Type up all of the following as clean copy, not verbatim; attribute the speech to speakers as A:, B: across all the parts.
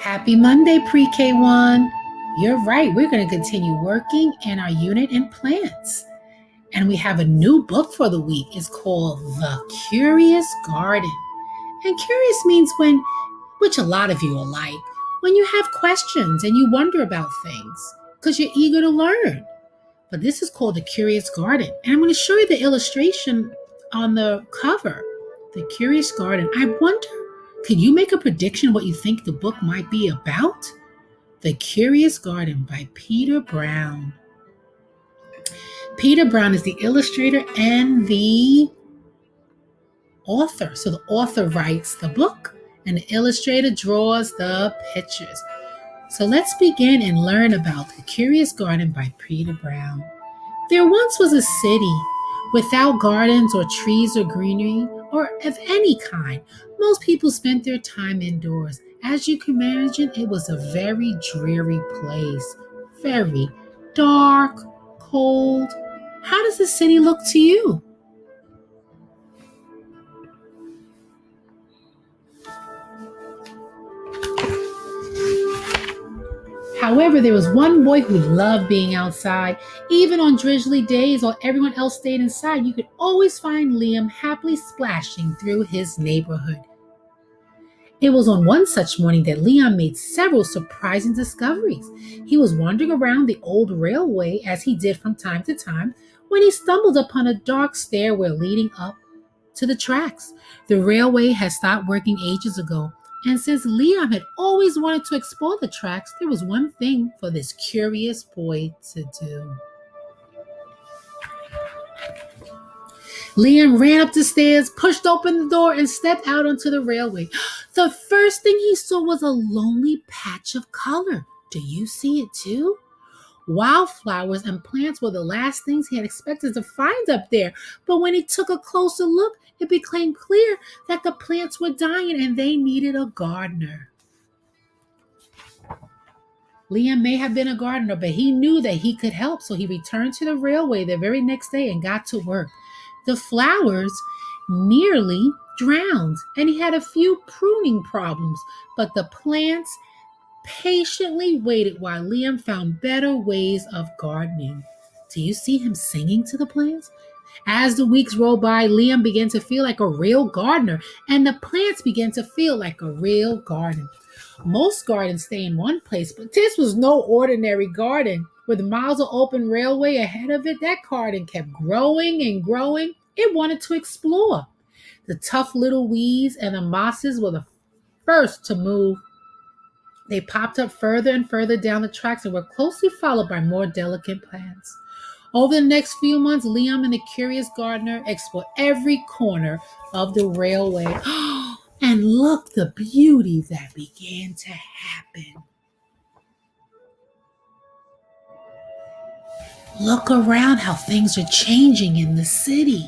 A: Happy Monday, Pre-K 1. You're right, we're going to continue working in our unit in plants. And we have a new book for the week. It's called The Curious Garden. And curious means which a lot of you will like, when you have questions and you wonder about things because you're eager to learn. But this is called The Curious Garden. And I'm going to show you the illustration on the cover. The Curious Garden. I wonder, could you make a prediction what you think the book might be about? The Curious Garden by Peter Brown. Peter Brown is the illustrator and the author. So the author writes the book and the illustrator draws the pictures. So let's begin and learn about The Curious Garden by Peter Brown. There once was a city without gardens or trees or greenery or of any kind. Most people spent their time indoors. As you can imagine, it was a very dreary place. Very dark, cold. How does the city look to you? However, there was one boy who loved being outside. Even on drizzly days while everyone else stayed inside, you could always find Liam happily splashing through his neighborhood. It was on one such morning that Liam made several surprising discoveries. He was wandering around the old railway as he did from time to time when he stumbled upon a dark stairway leading up to the tracks. The railway had stopped working ages ago, and since Liam had always wanted to explore the tracks, there was one thing for this curious boy to do. Liam ran up the stairs, pushed open the door, and stepped out onto the railway. The first thing he saw was a lonely patch of color. Do you see it too? Wildflowers and plants were the last things he had expected to find up there, but when he took a closer look, it became clear that the plants were dying and they needed a gardener. Liam may have been a gardener, but he knew that he could help, so he returned to the railway the very next day and got to work. The flowers nearly drowned, and he had a few pruning problems, but the plants patiently waited while Liam found better ways of gardening. Do you see him singing to the plants? As the weeks rolled by, Liam began to feel like a real gardener, and the plants began to feel like a real garden. Most gardens stay in one place, but this was no ordinary garden. With miles of open railway ahead of it, that garden kept growing and growing. It wanted to explore. The tough little weeds and the mosses were the first to move. They popped up further and further down the tracks and were closely followed by more delicate plants. Over the next few months, Liam and the curious gardener explored every corner of the railway. And look the beauty that began to happen. Look around how things are changing in the city.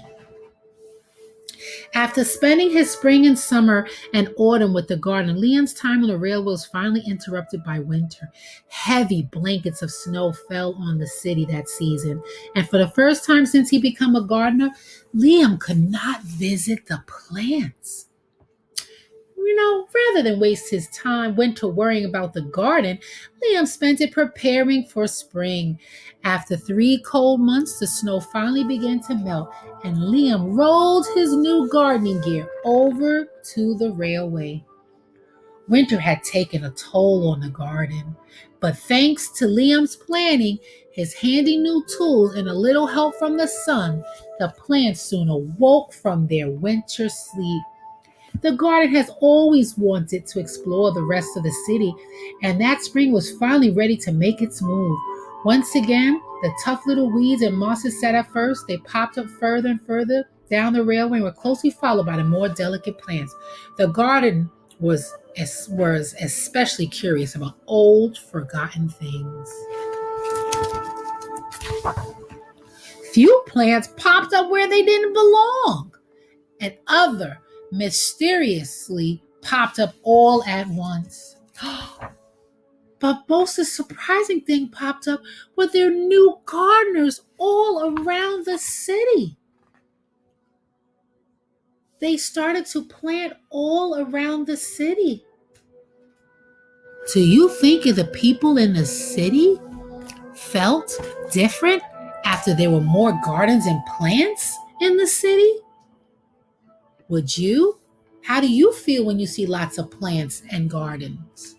A: After spending his spring and summer and autumn with the garden, Liam's time on the railway was finally interrupted by winter. Heavy blankets of snow fell on the city that season, and for the first time since he became a gardener, Liam could not visit the plants. Rather than waste his time winter worrying about the garden, Liam spent it preparing for spring. After 3 cold months, the snow finally began to melt, and Liam rolled his new gardening gear over to the railway. Winter had taken a toll on the garden, but thanks to Liam's planning, his handy new tools, and a little help from the sun, the plants soon awoke from their winter sleep. The garden has always wanted to explore the rest of the city, and that spring was finally ready to make its move. Once again, the tough little weeds and mosses said at first, they popped up further and further down the railway and were closely followed by the more delicate plants. The garden was especially curious about old, forgotten things. Few plants popped up where they didn't belong, and other mysteriously popped up all at once. But most the surprising thing popped up were their new gardeners all around the city. They started to plant all around the city. Do you think if the people in the city felt different after there were more gardens and plants in the city? Would you? How do you feel when you see lots of plants and gardens?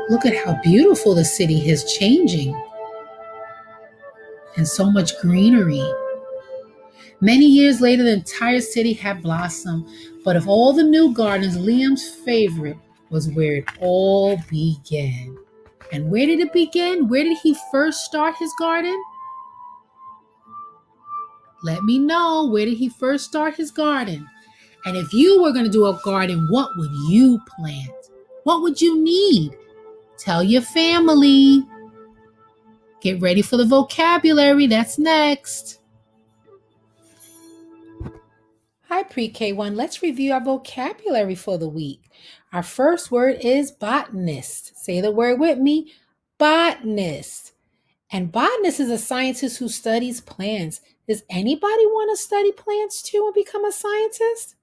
A: Look at how beautiful the city is changing and so much greenery. Many years later, the entire city had blossomed, but of all the new gardens, Liam's favorite was where it all began. And where did it begin? Where did he first start his garden? Let me know, where did he first start his garden? And if you were going to do a garden, what would you plant? What would you need? Tell your family. Get ready for the vocabulary. That's next. Hi, Pre-K1. Let's review our vocabulary for the week. Our first word is botanist. Say the word with me, botanist. And botanist is a scientist who studies plants. Does anybody want to study plants too and become a scientist?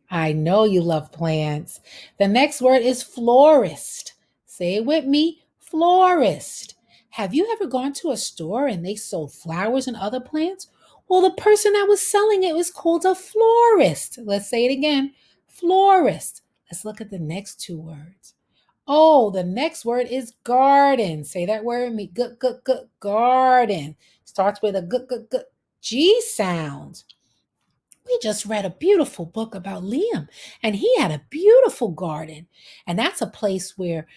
A: I know you love plants. The next word is florist. Say it with me, florist. Have you ever gone to a store and they sold flowers and other plants? Well, the person that was selling it was called a florist. Let's say it again, florist. Let's look at the next two words. Oh, the next word is garden. Say that word with me, garden. Starts with a G sound. We just read a beautiful book about Liam, and he had a beautiful garden. And that's a place where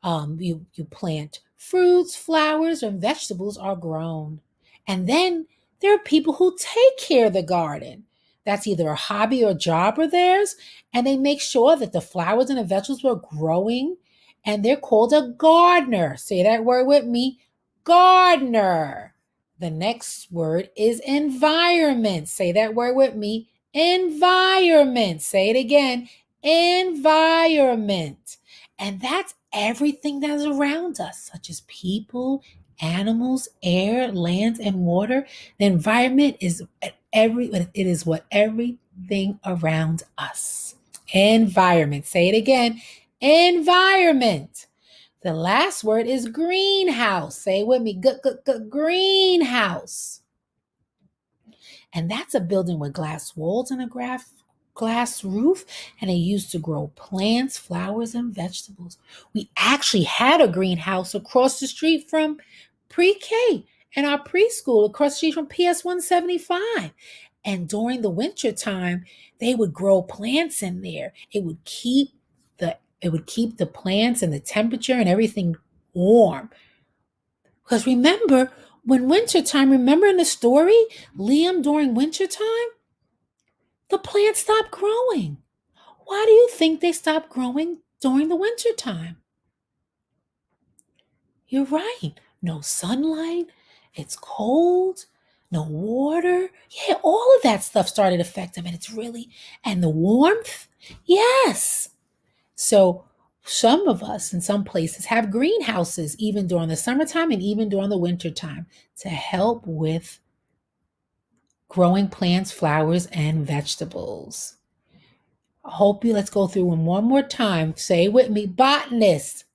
A: you plant fruits, flowers, and vegetables are grown. And then there are people who take care of the garden. That's either a hobby or job of theirs, and they make sure that the flowers and the vegetables are growing, and they're called a gardener. Say that word with me, gardener. The next word is environment. Say that word with me, environment. Say it again, environment. And that's everything that's around us, such as people, animals, air, land, and water. The environment is what everything around us. Environment. Say it again. Environment. The last word is greenhouse. Say it with me. Greenhouse. And that's a building with glass walls and a glass roof, and they used to grow plants, flowers, and vegetables. We actually had a greenhouse across the street from pre-K and our preschool across the street from PS 175. And during the winter time, they would grow plants in there. It would keep the plants and the temperature and everything warm. Because remember, remember in the story, Liam during wintertime, the plants stopped growing. Why do you think they stopped growing during the wintertime? You're right. No sunlight. It's cold. No water. Yeah, all of that stuff started to affect them. And the warmth. Yes. So some of us in some places have greenhouses even during the summertime and even during the wintertime to help with growing plants, flowers, and vegetables. Let's go through them one more time. Say with me, botanist,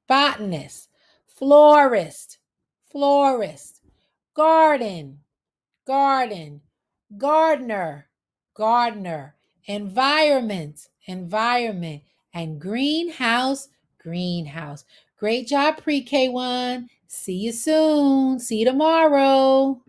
A: botanist, florist, florist, garden, garden, gardener, gardener, environment, environment, and greenhouse, greenhouse. Great job, pre-K1. See you soon. See you tomorrow.